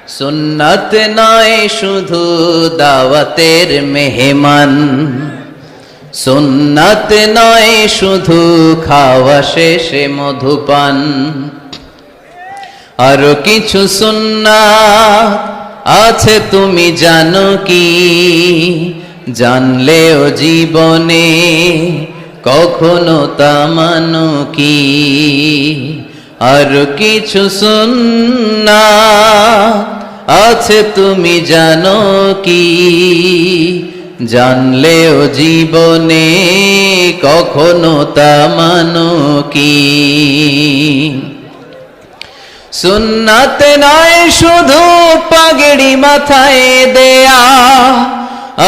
সুন্নাত নয় শুধু দাওয়াতের মেহমান, সুন্নাত নয় শুধু খাওয়া শেষে মধুপান, আরো কিছু সুন্নাত আছে তুমি জানো কি? জানলেও জীবনে কখনো তা মানো কি? আরো কিছু সুন্নাত আছে তুমি জানো কি? জানলেও জীবনে কখনো তা মানো কি? সুন্নাত নয় শুধু পাগড়ি মাথায় দেয়া,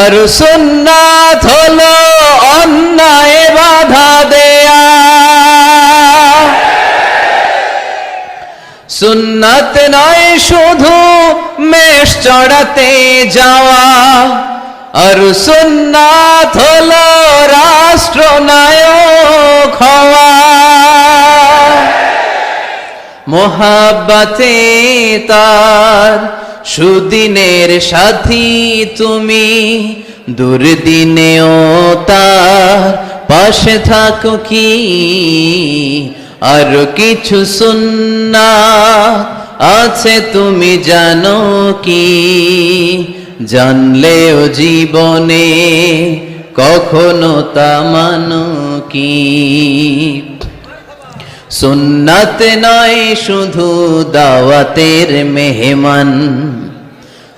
আর সুন্নাত হলো অন্যায় বাধা দেয়া। সুন্নাত নয় শুধু মেষ চড়াতে যাওয়া, আর সুন্নাত হলো রাষ্ট্রনায়ক হওয়া। মোহাব্বতে তার সুদিনের সাথী তুমি, দুর্দিনেও তার পাশে থাকো কি? আর কিছু সুন্নাত আছে তুমি জানো কি? জানলেও জীবনে কখনো তা মানো কি? সুন্নাত নয় শুধু দাওয়াতের মেহমান,